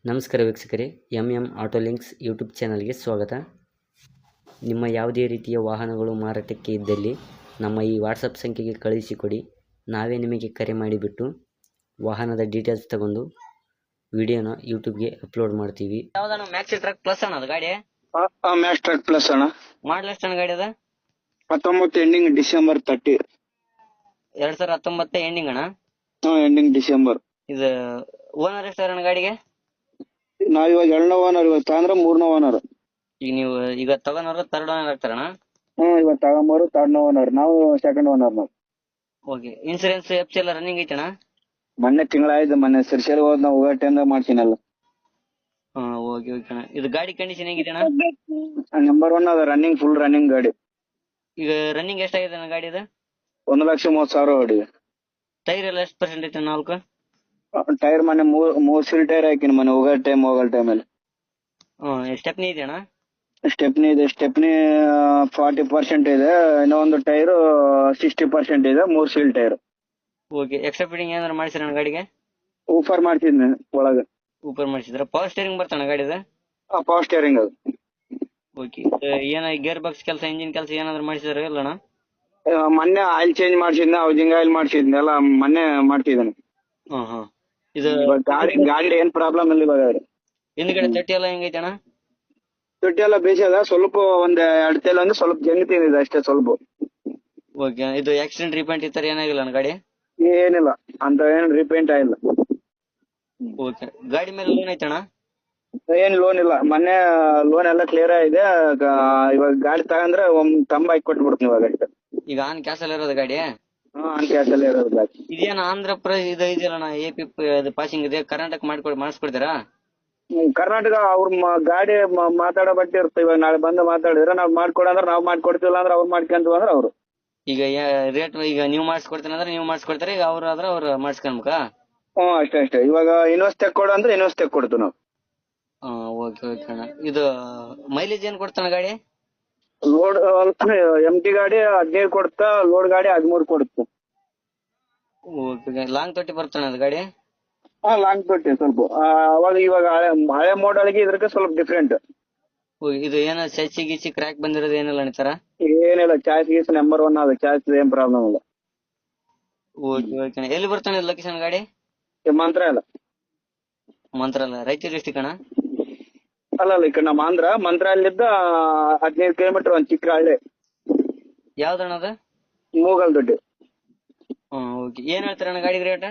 ನಮಸ್ಕಾರ ವೀಕ್ಷಕರೇ, M auto links YouTube ಚಾನಲ್ಗೆ ಸ್ವಾಗತ. ನಿಮ್ಮ ಯಾವುದೇ ರೀತಿಯ ವಾಹನಗಳು ಮಾರಾಟಕ್ಕೆ ಇದ್ದಲ್ಲಿ ನಮ್ಮ ಈ ವಾಟ್ಸಪ್ ಸಂಖ್ಯೆಗೆ ಕಳುಹಿಸಿಕೊಡಿ. ನಾವೇ ನಿಮಗೆ ಕರೆ ಮಾಡಿಬಿಟ್ಟು ವಾಹನದ ಡೀಟೇಲ್ಸ್ ತಗೊಂಡು ವಿಡಿಯೋನ ಯೂಟ್ಯೂಬ್ಗೆ ಅಪ್ಲೋಡ್ ಮಾಡ್ತೀವಿ. ಯಾವ್ದಣ್ಣ ಮ್ಯಾಕ್ಸಿ ಟ್ರಕ್ ಪ್ಲಸ್ ಅಣ್ಣ ಅದು ಗಾಡಿ? ಮ್ಯಾಕ್ಸ್ ಟ್ರಕ್ ಪ್ಲಸ್ ಅಣ್ಣ. ಮಾಡಲ್ ಎಷ್ಟು ಅಣ್ಣ ಗಾಡಿ ಅದ? 19 ಎಂಡಿಂಗ್ ಡಿಸೆಂಬರ್ 30. 2019 ಎಂಡಿಂಗ್ ಅಣ್ಣ. Ending December. ಇದು ಓನರ್ ಎಷ್ಟು ಅಣ್ಣ ಗಾಡಿಗೆ? ನಾವ್ ಇವಾಗ 2ನೇ ಓನರ್, ಇವತ್ತು ಅಂದ್ರೆ 3ನೇ ಓನರ್. ಈಗ ನೀವು ತಗೊಂಡ್ರ ಥರ್ಡ್ ಓನರ್ ಆಗ್ತಾರಣ್ಣ? ಇವತ್ತು ತಗೊಂಬರು 3ನೇ ಓನರ್, ನಾವು 2nd ಓನರ್. ನಾವು ಓಕೆ. ಇನ್ಸೂರೆನ್ಸ್ ಎಫ್ಸಿ ಎಲ್ಲ ರನ್ನಿಂಗ್ ಐತಣ್ಣ? ಮೊನ್ನೆ ತಿಂಗಳಾಯ್ತು, ಮೊನ್ನೆ ಸಿರ್ಸೇರಿ ಹೋದ್ ನಾವು ಹೋಗೋ ಟೈಮ್ದಾಗ ಮಾಡ್ತೀನಲ್ಲ. ಓಕೆ ಓಕೆ ಅಣ್ಣ. ಇದು ಗಾಡಿ ಕಂಡೀಷನ್ ಹೇಗಿದೆ ಅಣ್ಣ? ನಂಬರ್ 1 ಅದ, ರನ್ನಿಂಗ್, ಫುಲ್ ರನ್ನಿಂಗ್ ಗಾಡಿ. ಈಗ ರನ್ನಿಂಗ್ ಎಷ್ಟಾಗಿದೆ ಅಣ್ಣ ಗಾಡಿದು? 1,30,30,000 ಹೊಡಿಗೆ. ಟೈರ್ ಎಲ್ಲ ಎಷ್ಟು ಪರ್ಸೆಂಟ್ ಐತೆ? 4 ಟೈರ್ ಮೊನ್ನೆ ಮೂರ್ ಸೀಲ್ ಟೈರ್ ಹಾಕಿನಿ ಮೊನ್ನೆ ಹೋಗೋ ಟೈಮಲ್ಲಿ. ಸ್ಟೆಪ್ನಿ ಇದೆ ಅಣ್ಣ? ಸ್ಟೆಪ್ನಿ ಇದೆ, ಸ್ಟೆಪ್ನಿ 40% ಇದೆ, ಇನ್ನೂ ಒಂದು ಟೈರ್ 60% ಇದೆ, 3 seal tyre. Okay. Extra fitting ಏನಾದ್ರು ಮಾಡಿಸಿರ ಗಾಡಿಗೆ? ಊಫರ್ ಮಾಡ್ತಿದ್ನಿ ಒಳಗೆ. ಊಪರ್ ಮಾಡಿಸಿದ್ರ? ಪವರ್ ಸ್ಟೇರಿಂಗ್ ಬರ್ತಾನ ಗಾಡಿದ? ಪವರ್ ಸ್ಟೇರಿಂಗ್ ಅದು. ಓಕೆ. ಏನ ಗೇರ್ ಬಾಕ್ಸ್ ಕೆಲಸ, ಇಂಜಿನ್ ಕೆಲಸ ಏನಾದ್ರು ಮಾಡಿಸಿದ್ರ ಇಲ್ಲ ಅಣ್ಣ? ಮೊನ್ನೆ ಆಯಿಲ್ ಚೇಂಜ್ ಮಾಡ್ಸಿದ್ನ, ಹೌಸಿಂಗ್ ಆಯಿಲ್ ಮಾಡ್ಸಿದ್ನ, ಎಲ್ಲ ಮೊನ್ನೆ ಮಾಡ್ತಿದ್ದಾನೆ. ಇದು ಗಾಡಿ ಏನ್ ಪ್ರಾಬ್ಲಮ್ ಇಲ್ಲ ಇವಾಗ. ಹಿಂದ್ಗಡೆ ತಟ್ಟಿ ಎಲ್ಲ ಹೆಂಗೈತೆ ಅಣ್ಣ? ತೊಟ್ಟಿ ಎಲ್ಲ ಬೇಸದ, ಸ್ವಲ್ಪ ಒಂದ್ 2 ತೇಲ್ ಅಂದ್ರೆ ಸ್ವಲ್ಪ ಜಂಗ್ ತಿಂದಿದೆ ಅಷ್ಟೇ, ಸ್ವಲ್ಪ. ಓಕೆ. ಇದು ಆಕ್ಸಿಡೆಂಟ್ ರಿಪೇಂಟ್ ಈ ತರ ಏನಾಗಿಲ್ಲ ಅಣ್ಣ ಗಾಡಿ? ಏನಿಲ್ಲ ಅಂತ, ಏನ್ ರಿಪೇಂಟ್ ಆಗಿಲ್ಲ. ಓಕೆ. ಗಾಡಿ ಮೇಲೆ ಲೋನ್ ಐತೆ ಅಣ್ಣ? ಏನ್ ಲೋನ್ ಇಲ್ಲ, ಮೊನ್ನೆ ಲೋನ್ ಎಲ್ಲ ಕ್ಲಿಯರ್ ಆಗಿದೆ. ಇವಾಗ ಗಾಡಿ ತಗಂದ್ರೆ ತಂಬ ಹಾಕಿ ಕೊಟ್ಬಿಡ್ತೀನಿ ಇವಾಗ ಅಷ್ಟೇ. ಈಗ ಆನ್ ಕ್ಯಾಶ್ ಅಲ್ಲಿ ಇರೋದು ಗಾಡಿ? ಆನ್ ಕ್ಯಾಶ್ ಅಲ್ಲಿ ಇರೋದು ಗಾಡಿ. ಇದೇನ ಆಂಧ್ರ ಪ್ರದೇಶ ಇದು ಇದೆಯಲ್ಲ AP ಅದು ಪಾಸಿಂಗ್ ಇದೆ, ಕರ್ನಾಟಕ ಮಾಡಿಸ್ಕೊಡ್ತೀರಾ? ಕರ್ನಾಟಕ ಅವ್ರ ಗಾಡಿ ಮಾತಾಡೋ ಬಟ್ಟೆ ಇರುತ್ತೆ. ಇವಾಗ ನಾಳೆ ಬಂದು ಮಾತಾಡಿದ್ರೆ ನಾವ್ ಮಾಡ್ಕೊಡಂದ್ರೆ ನಾವ್ ಮಾಡ್ಕೊಡ್ತಿಲ್ಲ ಅಂದ್ರೆ ಅವ್ರು ಮಾಡ್ಕೊಂತೀವಿ ಅಂದ್ರೆ ಅವ್ರು. ಈಗ ರೇಟ್ ಈಗ ನೀವು ಮಾಡಿಸ್ಕೊಡ್ತೀನಿ ಅಂದ್ರೆ ನೀವು ಮಾಡಿಸ್ಕೊಡ್ತಾರೆ, ಈಗ ಅವ್ರು ಆದ್ರೆ ಅವ್ರು ಮಾಡಿಸ್ಕೊಳ್ಬೇಕಾ? ಅಷ್ಟೇ. ಇವಾಗ ಇನ್ವೆಸ್ಟ್ ತೆಕ್ಕೊಡು ಅಂದ್ರೆ ಇನ್ವೆಸ್ಟ್ ತೆಕ್ಕೊಡ್ತೀವಿ ನಾವು. ಓಕೆ ಓಕೆ ಅಣ್ಣ. ಇದು ಮೈಲೇಜ್ ಏನ್ ಕೊಡ್ತಾನ ಗಾಡಿ? ಲೋಡ್ ಎಂಟಿ ಗಾಡಿ 15 ಕೊಡ್ತಾ, ಲೋಡ್ ಗಾಡಿ 13 ಕೊಡುತ್ತೆ. ಓಕೆ. ಲಾಂಗ್ ತೊಟ್ಟಿ ಬರ್ತಾನ ಅದು ಗಾಡಿ? ಲಾಂಗ್ ತೊಟ್ಟಿ ಸ್ವಲ್ಪ. ಅವಾಗ ಇವಾಗ ಹಳೆ ಮಾಡಲ್ಗೆ ಇದಕ್ಕೆ ಸ್ವಲ್ಪ ಡಿಫ್ರೆಂಟ್. ಇದು ಏನ ಸೆಚ್ಚಿ ಗಿಚ್ಚಿ ಕ್ರ್ಯಾಕ್ ಬಂದಿರೋದು ಏನಿಲ್ಲ ಅಣ್ಣ? ಏನಿಲ್ಲ, ಚಾಯ್ಸ್ ಗೀಸ್ ನಂಬರ್ 1 ಅದ, ಚಾಯ್ಸ್ ಏನ್ ಪ್ರಾಬ್ಲಮ್ ಇಲ್ಲ. Okay okay. ಎಲ್ಲಿ ಬರ್ತಾನೆ ಲೊಕೇಶನ್ ಗಾಡಿ? ಮಂತ್ರಾಲಯ. ಮಂತ್ರಾಲಯ ರಾಯಚೂರು ಡಿಸ್ಟಿಕ್ ಅಣ್ಣ? ಅಲ್ಲ, ಈ ಕಡೆ ನಮ್ಮ ಮಂತ್ರಾಲಯದ 15 ಕಿಲೋಮೀಟರ್ ಒಂದ್ ಚಿಕ್ಕ ಹಳ್ಳಿ. ಯಾವ್ದಣ್ಣ ಅದು? ಮೂಗಲ್ ದೊಡ್ಡಿ. ಓಕೆ. ಏನ್ ಹೇಳ್ತಾರಣ್ಣ ಗಾಡಿಗೆ ರೇಟ್?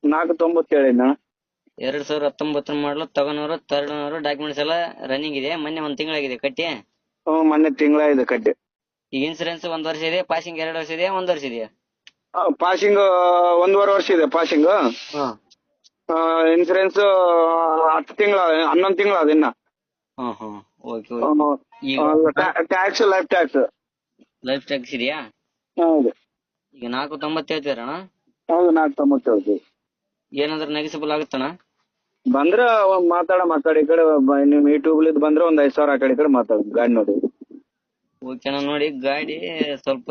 490 ಹೇಳಿದ್ನ. 2019 ಮಾಡಲು, ತಗೊಂಡವರು, ಥರ್ಡ್ ಓನರ್, ಡಾಕ್ಯುಮೆಂಟ್ಸ್ ಎಲ್ಲ ರನ್ನಿಂಗ್ ಇದೆ. ಮೊನ್ನೆ 1 ತಿಂಗಳಾಗಿದೆ ಕಟ್ಟಿ? ಮೊನ್ನೆ ತಿಂಗಳಾಗಿದೆ ಕಟ್ಟಿ. ಈಗ ಇನ್ಸೂರೆನ್ಸ್ 1 ವರ್ಷ ಇದೆ, ಪಾಸಿಂಗ್ 2 ವರ್ಷ ಇದೆ, 1 ವರ್ಷ ಇದೆಯಾ? ಪಾಸಿಂಗ್ 1.5 ವರ್ಷ ಇದೆ ಪಾಸಿಂಗ್. ಇನ್ಸೂರೆನ್ಸ್ 10 ತಿಂಗಳ, 11 ತಿಂಗಳ ಅದ ಇನ್ನ. Okay. Tax, life tax. Life tax ಇದೆಯಾ? ಹೌದು. ಈಗ 490 ಹೇಳ್ತೀರಣ್ಣ? ಹೌದು, 490. ಏನಾದ್ರು ನೆಗೆಸಿಬಲ್ ಆಗುತ್ತಣ್ಣ? ಬಂದ್ರ ಮಾತಾಡಿ ಈ ಕಡೆ ನಿಮ್ ಯೂಟ್ಯೂಬ್ ಬಂದ್ರೆ ಒಂದ್ 5,000 ಆ ಕಡೆ ಈ ಕಡೆ ಮಾತಾಡ ಗಾಡಿ ನೋಡಿ. ಓಕೆ ಅಣ್ಣ. ನೋಡಿ ಗಾಡಿ ಸ್ವಲ್ಪ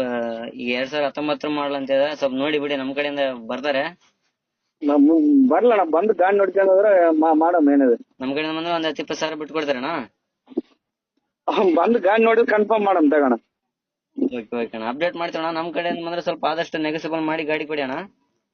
ಈಗ 2019 ಮಾಡಲ್ ಅಂತ ಇದೆ, ಸ್ವಲ್ಪ ನೋಡಿ ಬಿಡಿ, ನಮ್ ಕಡೆಯಿಂದ ಬರ್ತಾರೆ. ಬರ್ಲಣ್ಣ, ಬಂದು ಗಾಡಿ ನೋಡ್ಕೊಂಡ್ರೆ ಮಾಡಮ್, ಏನಿದೆ. ನಮ್ ಕಡೆಯಿಂದ ಬಂದ್ರೆ ಒಂದ್ 10-20 ಬಿಟ್ಟು ಕೊಡ್ತಾರಣ್ಣ? ಬಂದು ಗಾಡಿ ನೋಡಿ ಕನ್ಫರ್ಮ್ ಮಾಡಮ್ ತಗೋಣ. ಓಕೆ ಓಕೆ ಅಣ್ಣ. ಅಪ್ಡೇಟ್ ಮಾಡ್ತೀವಣ್ಣ. ನಮ್ ಕಡೆಯಿಂದ ಬಂದ್ರೆ ಸ್ವಲ್ಪ ಆದಷ್ಟು ನೆಗೆಸಿಬಲ್ ಮಾಡಿ ಗಾಡಿ ಕೊಡಿ ಅಣ್ಣ.